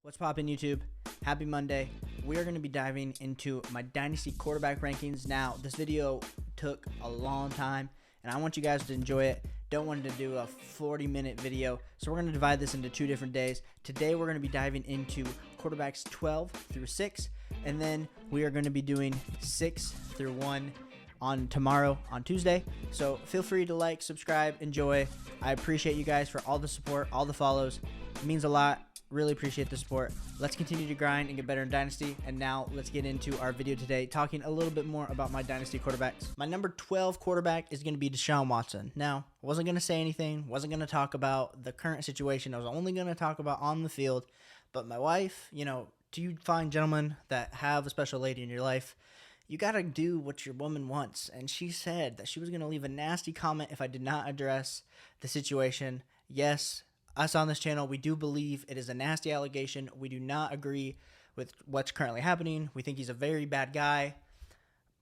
What's poppin' YouTube? Happy Monday. We are going to be diving into my Dynasty quarterback rankings. Now, this video took a long time, and I want you guys to enjoy it. Don't want to do a 40-minute video, so we're going to divide this into 2 different days. Today, we're going to be diving into quarterbacks 12 through 6, and then we are going to be doing 6 through 1 on tomorrow, on Tuesday. So feel free to like, subscribe, enjoy. I appreciate you guys for all the support, all the follows. It means a lot. Really appreciate the support. Let's continue to grind and get better in Dynasty. And now let's get into our video today, talking a little bit more about my Dynasty quarterbacks. My number 12 quarterback is going to be Deshaun Watson. Now, I wasn't going to say anything, wasn't going to talk about the current situation. I was only going to talk about on the field. But my wife, do you find gentlemen that have a special lady in your life, you got to do what your woman wants. And she said that she was going to leave a nasty comment if I did not address the situation. Yes, us on this channel, we do believe it is a nasty allegation. We do not agree with what's currently happening. We think he's a very bad guy.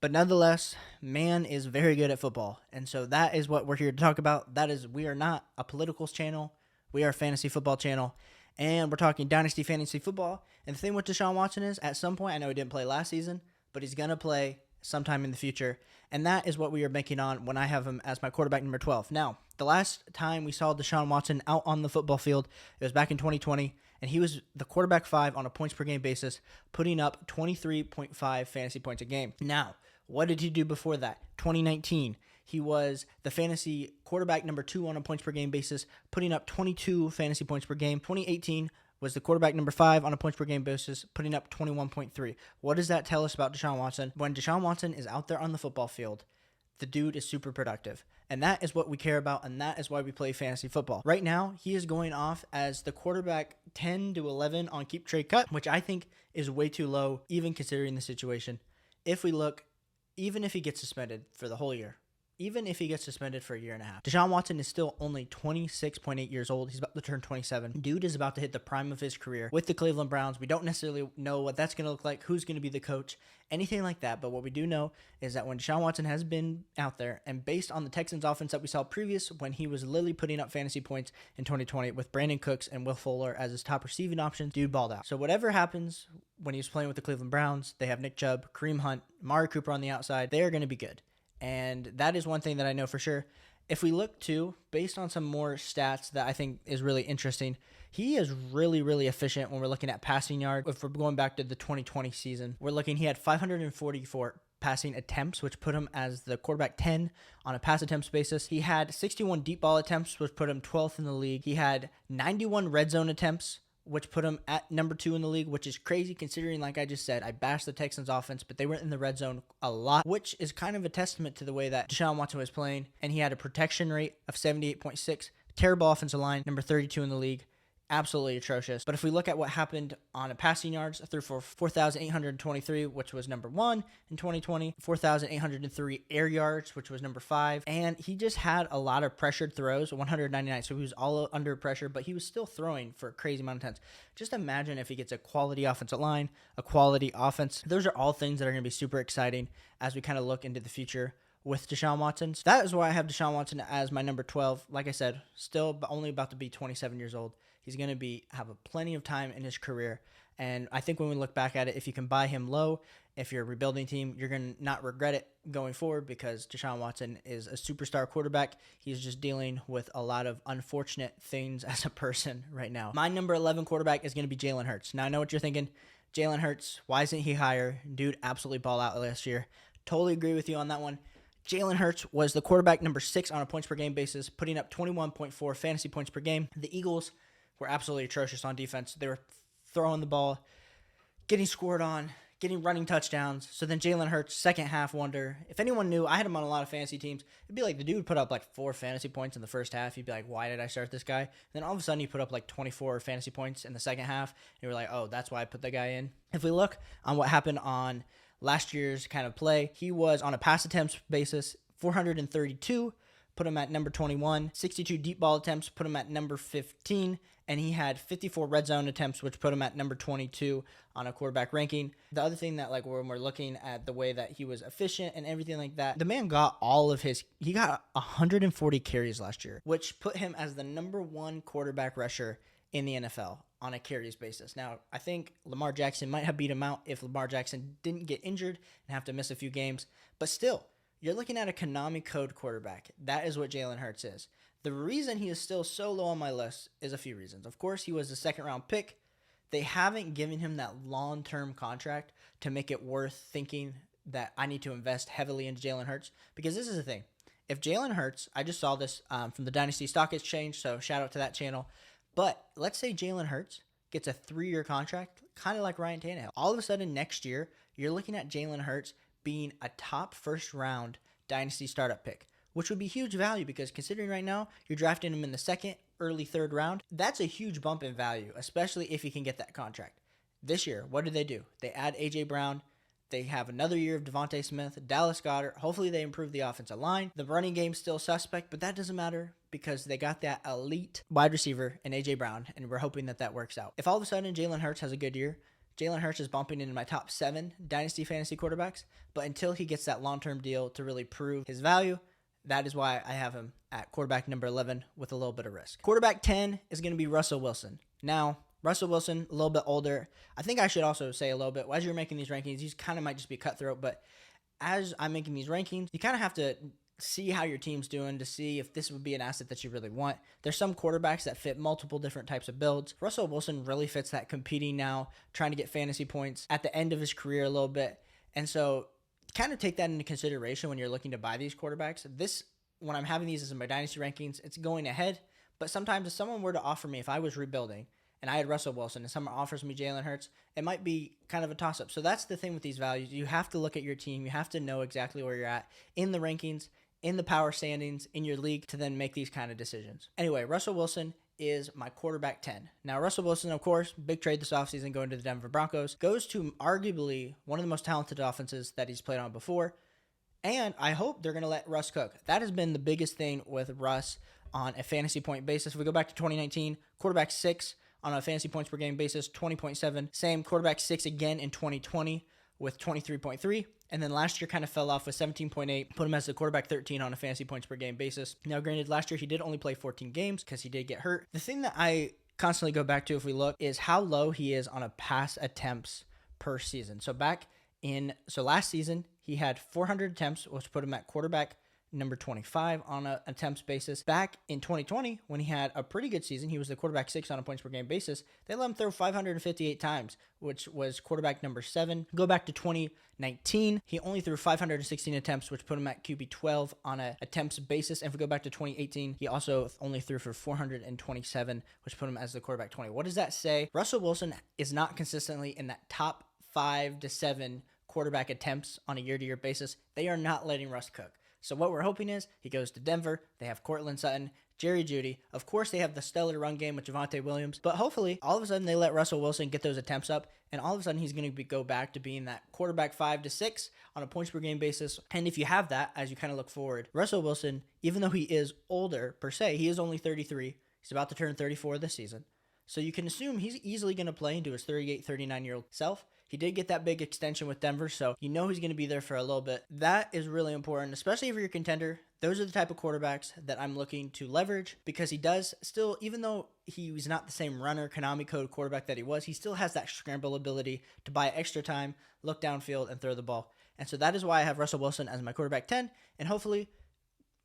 But nonetheless, man is very good at football. And so that is what we're here to talk about. We are not a politicals channel. We are a fantasy football channel. And we're talking Dynasty Fantasy Football. And the thing with Deshaun Watson is, at some point, I know he didn't play last season, but he's going to play sometime in the future. And that is what we are banking on when I have him as my quarterback number 12. Now, the last time we saw Deshaun Watson out on the football field, it was back in 2020, and he was the quarterback 5 on a points per game basis, putting up 23.5 fantasy points a game. Now, what did he do before that? 2019, he was the fantasy quarterback number 2 on a points per game basis, putting up 22 fantasy points per game. 2018 was the quarterback number 5 on a points per game basis, putting up 21.3. What does that tell us about Deshaun Watson? When Deshaun Watson is out there on the football field, the dude is super productive. And that is what we care about, and that is why we play fantasy football. Right now, he is going off as the quarterback 10 to 11 on keep, trade, cut, which I think is way too low, even considering the situation. If we look, even if he gets suspended for the whole year, even if he gets suspended for a year and a half, Deshaun Watson is still only 26.8 years old. He's about to turn 27. Dude is about to hit the prime of his career with the Cleveland Browns. We don't necessarily know what that's going to look like, who's going to be the coach, anything like that. But what we do know is that when Deshaun Watson has been out there, and based on the Texans offense that we saw previous, when he was literally putting up fantasy points in 2020 with Brandon Cooks and Will Fuller as his top receiving options, dude balled out. So whatever happens when he's playing with the Cleveland Browns, they have Nick Chubb, Kareem Hunt, Amari Cooper on the outside. They are going to be good. And that is one thing that I know for sure. If we look too, based on some more stats that I think is really interesting, he is really, really efficient when we're looking at passing yards. If we're going back to the 2020 season, he had 544 passing attempts, which put him as the quarterback 10 on a pass attempts basis. He had 61 deep ball attempts, which put him 12th in the league. He had 91 red zone attempts, which put him at number 2 in the league, which is crazy considering, like I just said, I bashed the Texans offense, but they were in the red zone a lot, which is kind of a testament to the way that Deshaun Watson was playing. And he had a protection rate of 78.6, terrible offensive line, number 32 in the league. Absolutely atrocious. But if we look at what happened on a passing yards, threw for 4,823, which was number 1 in 2020, 4,803 air yards, which was number 5. And he just had a lot of pressured throws, 199. So he was all under pressure, but he was still throwing for a crazy amount of times. Just imagine if he gets a quality offensive line, a quality offense. Those are all things that are going to be super exciting as we kind of look into the future with Deshaun Watson. So that is why I have Deshaun Watson as my number 12. Like I said, still only about to be 27 years old. He's going to have plenty of time in his career. And I think when we look back at it, if you can buy him low, if you're a rebuilding team, you're going to not regret it going forward because Deshaun Watson is a superstar quarterback. He's just dealing with a lot of unfortunate things as a person right now. My number 11 quarterback is going to be Jalen Hurts. Now, I know what you're thinking. Jalen Hurts, why isn't he higher? Dude absolutely ball out last year. Totally agree with you on that one. Jalen Hurts was the quarterback number 6 on a points per game basis, putting up 21.4 fantasy points per game. The Eagles were absolutely atrocious on defense. They were throwing the ball, getting scored on, getting running touchdowns. So then Jalen Hurts, second half wonder. If anyone knew, I had him on a lot of fantasy teams. It'd be like the dude put up like 4 fantasy points in the first half. You'd be like, why did I start this guy? And then all of a sudden he put up like 24 fantasy points in the second half. And you were like, oh, that's why I put the guy in. If we look on what happened on last year's kind of play, he was on a pass attempts basis, 432, put him at number 21, 62 deep ball attempts, put him at number 15, and he had 54 red zone attempts, which put him at number 22 on a quarterback ranking. The other thing that, like, when we're looking at the way that he was efficient and everything like that, the man got he got 140 carries last year, which put him as the number 1 quarterback rusher in the NFL. on a carries basis. Now, I think Lamar Jackson might have beat him out if Lamar Jackson didn't get injured and have to miss a few games. But still, you're looking at a Konami code quarterback. That is what Jalen Hurts is. The reason he is still so low on my list is a few reasons. Of course, he was a second-round pick. They haven't given him that long-term contract to make it worth thinking that I need to invest heavily into Jalen Hurts. Because this is the thing. If Jalen Hurts, I just saw this from the Dynasty Stock Exchange, so shout out to that channel. But let's say Jalen Hurts gets a 3-year contract, kind of like Ryan Tannehill. All of a sudden next year, you're looking at Jalen Hurts being a top first-round Dynasty startup pick, which would be huge value because considering right now you're drafting him in the second, early third round, that's a huge bump in value, especially if he can get that contract. This year, what do? They add A.J. Brown. They have another year of Devontae Smith, Dallas Goedert. Hopefully they improve the offensive line. The running game's still suspect, but that doesn't matter because they got that elite wide receiver in A.J. Brown, and we're hoping that that works out. If all of a sudden Jalen Hurts has a good year, Jalen Hurts is bumping into my top 7 Dynasty Fantasy quarterbacks, but until he gets that long-term deal to really prove his value, that is why I have him at quarterback number 11 with a little bit of risk. Quarterback 10 is going to be Russell Wilson. Now, Russell Wilson, a little bit older. I think I should also say a little bit, as you're making these rankings, these kind of might just be cutthroat, but as I'm making these rankings, you kind of have to see how your team's doing to see if this would be an asset that you really want. There's some quarterbacks that fit multiple different types of builds. Russell Wilson really fits that competing now, trying to get fantasy points at the end of his career a little bit. And so kind of take that into consideration when you're looking to buy these quarterbacks. When I'm having these as my dynasty rankings, it's going ahead. But sometimes if someone were to offer me, if I was rebuilding and I had Russell Wilson and someone offers me Jalen Hurts, it might be kind of a toss-up. So that's the thing with these values. You have to look at your team. You have to know exactly where you're at in the rankings, in the power standings, in your league to then make these kind of decisions. Anyway, Russell Wilson is my quarterback 10. Now, Russell Wilson, of course, big trade this offseason going to the Denver Broncos, goes to arguably one of the most talented offenses that he's played on before, and I hope they're going to let Russ cook. That has been the biggest thing with Russ on a fantasy point basis. If we go back to 2019, quarterback 6 on a fantasy points per game basis, 20.7. Same quarterback 6 again in 2020 with 23.3. And then last year kind of fell off with 17.8, put him as the quarterback 13 on a fantasy points per game basis. Now, granted, last year he did only play 14 games because he did get hurt. The thing that I constantly go back to if we look is how low he is on a pass attempts per season. So last season he had 400 attempts, which put him at quarterback number 25 on an attempts basis. Back in 2020, when he had a pretty good season, he was the quarterback 6 on a points per game basis. They let him throw 558 times, which was quarterback number 7. Go back to 2019, he only threw 516 attempts, which put him at QB 12 on a attempts basis. And if we go back to 2018, he also only threw for 427, which put him as the quarterback 20. What does that say? Russell Wilson is not consistently in that top 5 to 7 quarterback attempts on a year-to-year basis. They are not letting Russ cook. So what we're hoping is he goes to Denver. They have Cortland Sutton, Jerry Jeudy. Of course, they have the stellar run game with Javonte Williams. But hopefully, all of a sudden, they let Russell Wilson get those attempts up. And all of a sudden, he's going to go back to being that quarterback 5 to 6 on a points per game basis. And if you have that, as you kind of look forward, Russell Wilson, even though he is older per se, he is only 33. He's about to turn 34 this season. So you can assume he's easily going to play into his 38, 39-year-old self. He did get that big extension with Denver, so you know he's going to be there for a little bit. That is really important, especially if you're a contender. Those are the type of quarterbacks that I'm looking to leverage because he does still, even though he's not the same runner, Konami code quarterback that he was, he still has that scramble ability to buy extra time, look downfield, and throw the ball. And so that is why I have Russell Wilson as my quarterback 10, and hopefully,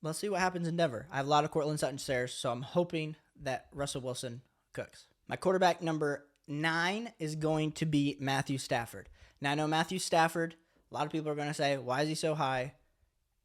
let's see what happens in Denver. I have a lot of Cortland Sutton shares, so I'm hoping that Russell Wilson cooks. My quarterback number 9 is going to be Matthew Stafford. Now, I know Matthew Stafford, a lot of people are going to say, why is he so high?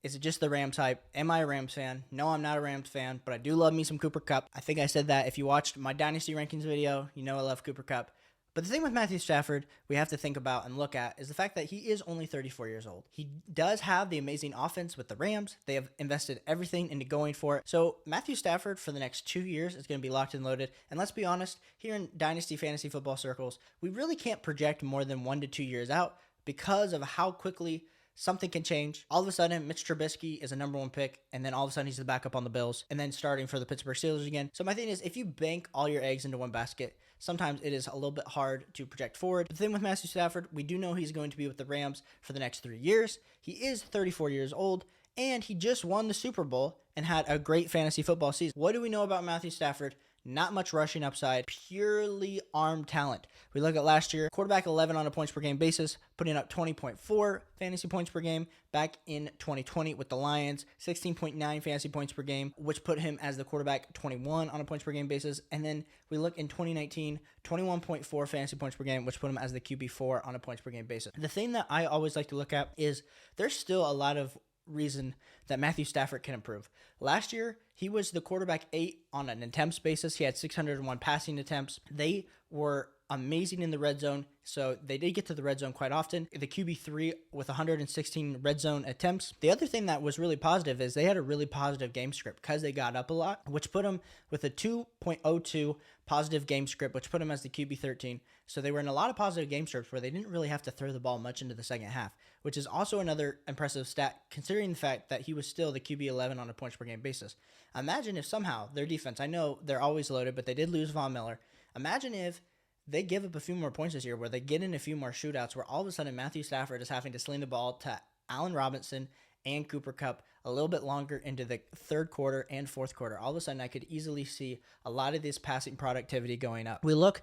Is it just the Rams hype? Am I a Rams fan? No, I'm not a Rams fan, but I do love me some Cooper Kupp. I think I said that if you watched my Dynasty Rankings video, you know I love Cooper Kupp. But the thing with Matthew Stafford we have to think about and look at is the fact that he is only 34 years old. He does have the amazing offense with the Rams. They have invested everything into going for it. So Matthew Stafford for the next 2 years is going to be locked and loaded. And let's be honest, here in Dynasty Fantasy Football circles, we really can't project more than 1 to 2 years out because of how quickly something can change. All of a sudden, Mitch Trubisky is a number 1 pick, and then all of a sudden he's the backup on the Bills, and then starting for the Pittsburgh Steelers again. So my thing is, if you bank all your eggs into one basket, sometimes it is a little bit hard to project forward. The thing with Matthew Stafford, we do know he's going to be with the Rams for the next 3 years. He is 34 years old, and he just won the Super Bowl and had a great fantasy football season. What do we know about Matthew Stafford not much rushing upside, purely arm talent. We look at last year, quarterback 11 on a points per game basis, putting up 20.4 fantasy points per game. Back in 2020 with the Lions, 16.9 fantasy points per game, which put him as the quarterback 21 on a points per game basis. And then we look in 2019, 21.4 fantasy points per game, which put him as the QB4 on a points per game basis. The thing that I always like to look at is there's still a lot of reason that Matthew Stafford can improve. Last year, he was the quarterback 8 on an attempts basis. He had 601 passing attempts. They were amazing in the red zone, so they did get to the red zone quite often. The QB3 with 116 red zone attempts. The other thing that was really positive is they had a really positive game script because they got up a lot, which put them with a 2.02 positive game script, which put them as the QB13. So they were in a lot of positive game scripts where they didn't really have to throw the ball much into the second half, which is also another impressive stat considering the fact that he was still the QB11 on a points per game basis. Imagine if somehow their defense, I know they're always loaded, but they did lose Von Miller. Imagine if they give up a few more points this year where they get in a few more shootouts where all of a sudden Matthew Stafford is having to sling the ball to Allen Robinson and Cooper Kupp a little bit longer into the third quarter and fourth quarter. All of a sudden I could easily see a lot of this passing productivity going up. We look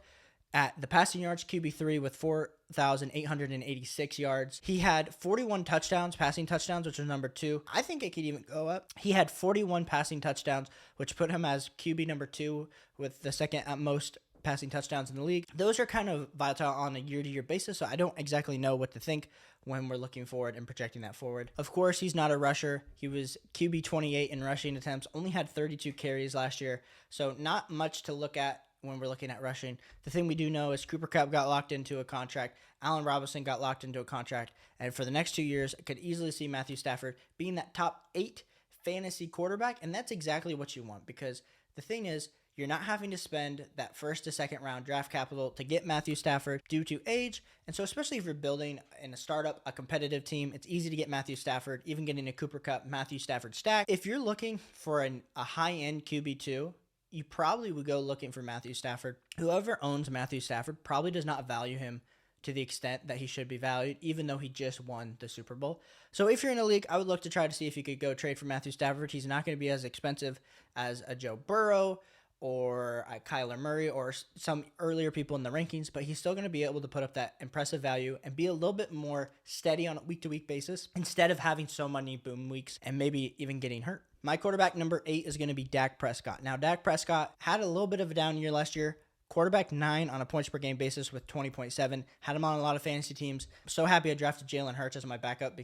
at the passing yards, QB3 with 4,886 yards. He had 41 touchdowns, passing touchdowns, which was number 2. I think it could even go up. He had 41 passing touchdowns, which put him as QB number 2 with the second at most passing touchdowns in the league. Those are kind of volatile on a year-to-year basis, so I don't exactly know what to think when we're looking forward and projecting that forward. Of course, he's not a rusher. He was QB 28 in rushing attempts, only had 32 carries last year, so not much to look at when we're looking at rushing. The thing we do know is Cooper Kupp got locked into a contract, Allen Robinson got locked into a contract, and for the next 2 years, I could easily see Matthew Stafford being that top 8 fantasy quarterback, and that's exactly what you want, because the thing is, you're not having to spend that first to second round draft capital to get Matthew Stafford due to age. And so especially if you're building in a startup, a competitive team, it's easy to get Matthew Stafford, even getting a Cooper Kupp, Matthew Stafford stack. If you're looking for a high-end QB2, you probably would go looking for Matthew Stafford. Whoever owns Matthew Stafford probably does not value him to the extent that he should be valued, even though he just won the Super Bowl. So if you're in a league, I would look to try to see if you could go trade for Matthew Stafford. He's not going to be as expensive as a Joe Burrow or a Kyler Murray or some earlier people in the rankings, but he's still going to be able to put up that impressive value and be a little bit more steady on a week-to-week basis instead of having so many boom weeks and maybe even getting hurt. My quarterback number 8 is going to be Dak Prescott. Now, Dak Prescott had a little bit of a down year last year. Quarterback 9 on a points per game basis with 20.7. Had him on a lot of fantasy teams. So happy I drafted Jalen Hurts as my backup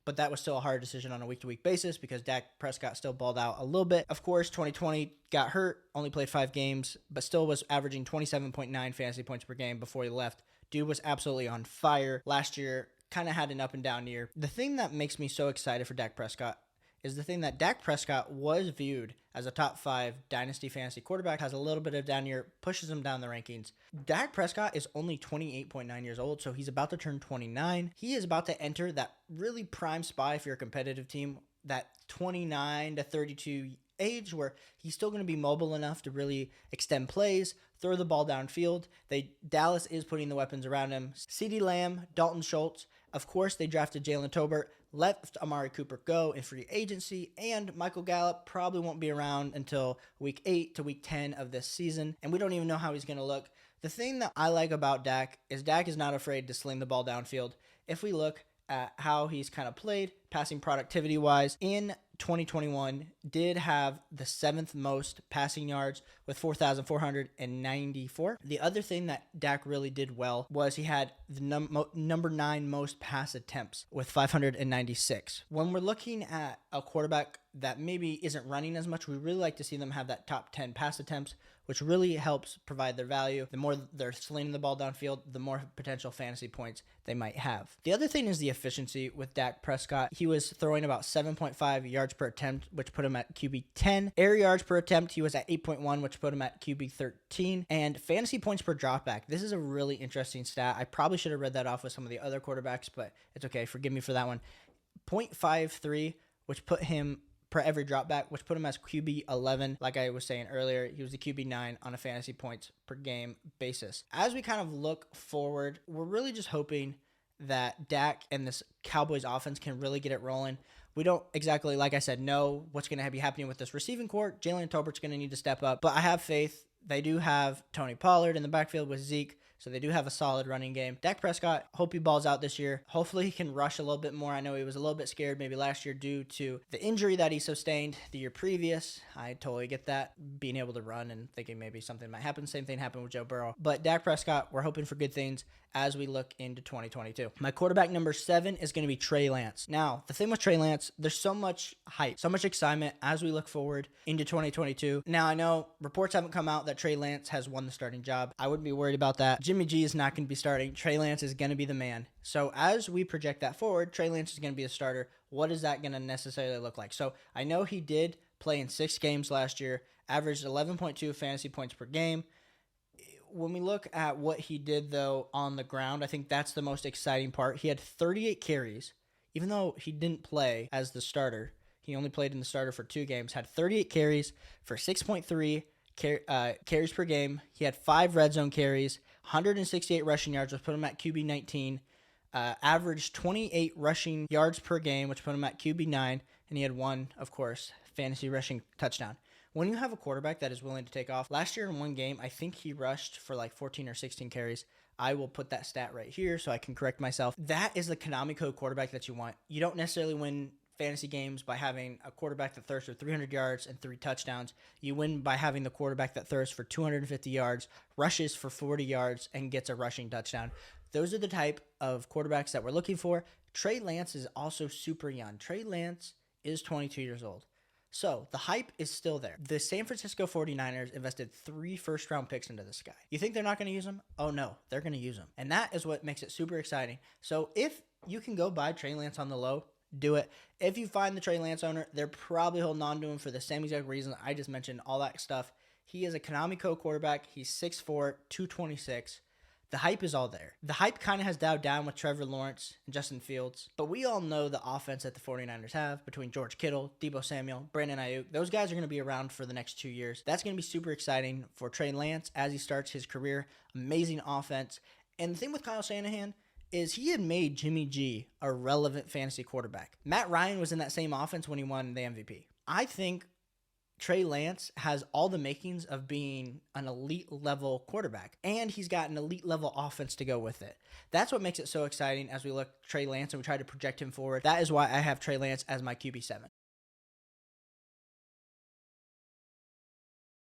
but that was still a hard decision on a week-to-week basis because Dak Prescott still balled out a little bit. Of course, 2020 got hurt, only played 5 games, but still was averaging 27.9 fantasy points per game before he left. Dude was absolutely on fire. Last year, kind of had an up and down year. The thing that makes me so excited for Dak Prescott is the thing that Dak Prescott was viewed as a top 5 Dynasty Fantasy quarterback, has a little bit of down year, pushes him down the rankings. Dak Prescott is only 28.9 years old, so he's about to turn 29. He is about to enter that really prime spot if you're a competitive team, that 29 to 32 age where he's still going to be mobile enough to really extend plays, throw the ball downfield. Dallas is putting the weapons around him. CeeDee Lamb, Dalton Schultz. Of course, they drafted Jalen Tolbert, let Amari Cooper go in free agency, and Michael Gallup probably won't be around until week 8 to week 10 of this season, and we don't even know how he's going to look. The thing that I like about Dak is not afraid to sling the ball downfield. If we look at how he's kind of played, passing productivity-wise, in 2021 did have the 7th most passing yards with 4,494. The other thing that Dak really did well was he had the number 9 most pass attempts with 596. When we're looking at a quarterback that maybe isn't running as much, we really like to see them have that top 10 pass attempts, which really helps provide their value. The more they're slinging the ball downfield, the more potential fantasy points they might have. The other thing is the efficiency with Dak Prescott. He was throwing about 7.5 yards per attempt, which put him at QB 10. Air yards per attempt, he was at 8.1, which put him at QB 13. And fantasy points per dropback. This is a really interesting stat. I probably should have read that off with some of the other quarterbacks, but it's okay. Forgive me for that one. 0.53, which put him per every dropback, which put him as QB 11. Like I was saying earlier, he was the QB 9 on a fantasy points per game basis. As we kind of look forward, we're really just hoping that Dak and this Cowboys offense can really get it rolling. We don't exactly, like I said, know what's going to be happening with this receiving core. Jalen Tolbert's going to need to step up, but I have faith They do have Tony Pollard in the backfield with Zeke, so they do have a solid running game. Dak Prescott, hope he balls out this year. Hopefully he can rush a little bit more. I know he was a little bit scared maybe last year due to the injury that he sustained the year previous. I totally get that, being able to run and thinking maybe something might happen. Same thing happened with Joe Burrow. But Dak Prescott, we're hoping for good things as we look into 2022. My quarterback number 7 is going to be Trey Lance. Now, the thing with Trey Lance, there's so much hype, so much excitement as we look forward into 2022. Now, I know reports haven't come out that Trey Lance has won the starting job. I wouldn't be worried about that. Jimmy G is not going to be starting. Trey Lance is going to be the man. So as we project that forward, Trey Lance is going to be the starter. What is that going to necessarily look like? So I know he did play in 6 games last year, averaged 11.2 fantasy points per game. When we look at what he did, though, on the ground, I think that's the most exciting part. He had 38 carries, even though he didn't play as the starter. He only played in the starter for 2 games, had 38 carries for 6.3 carries per game. He had 5 red zone carries, 168 rushing yards, which put him at QB 19, averaged 28 rushing yards per game, which put him at QB 9, and he had 1, of course, fantasy rushing touchdown. When you have a quarterback that is willing to take off, last year in 1 game, I think he rushed for like 14 or 16 carries. I will put that stat right here so I can correct myself. That is the Konami code quarterback that you want. You don't necessarily win fantasy games by having a quarterback that throws for 300 yards and 3 touchdowns. You win by having the quarterback that throws for 250 yards, rushes for 40 yards, and gets a rushing touchdown. Those are the type of quarterbacks that we're looking for. Trey Lance is also super young. Trey Lance is 22 years old. So the hype is still there. The San Francisco 49ers invested 3 first-round picks into this guy. You think they're not going to use him? Oh, no. They're going to use him. And that is what makes it super exciting. So if you can go buy Trey Lance on the low, do it. If you find the Trey Lance owner, they're probably holding on to him for the same exact reason I just mentioned, all that stuff. He is a Konami code quarterback. He's 6'4", 226. The hype is all there. The hype kind of has dialed down with Trevor Lawrence and Justin Fields, but we all know the offense that the 49ers have between George Kittle, Deebo Samuel, Brandon Ayuk. Those guys are going to be around for the next 2 years. That's going to be super exciting for Trey Lance as he starts his career. Amazing offense. And the thing with Kyle Shanahan is he had made Jimmy G a relevant fantasy quarterback. Matt Ryan was in that same offense when he won the MVP. I think Trey Lance has all the makings of being an elite level quarterback, and he's got an elite level offense to go with it. That's what makes it so exciting as we look at Trey Lance and we try to project him forward. That is why I have Trey Lance as my QB7.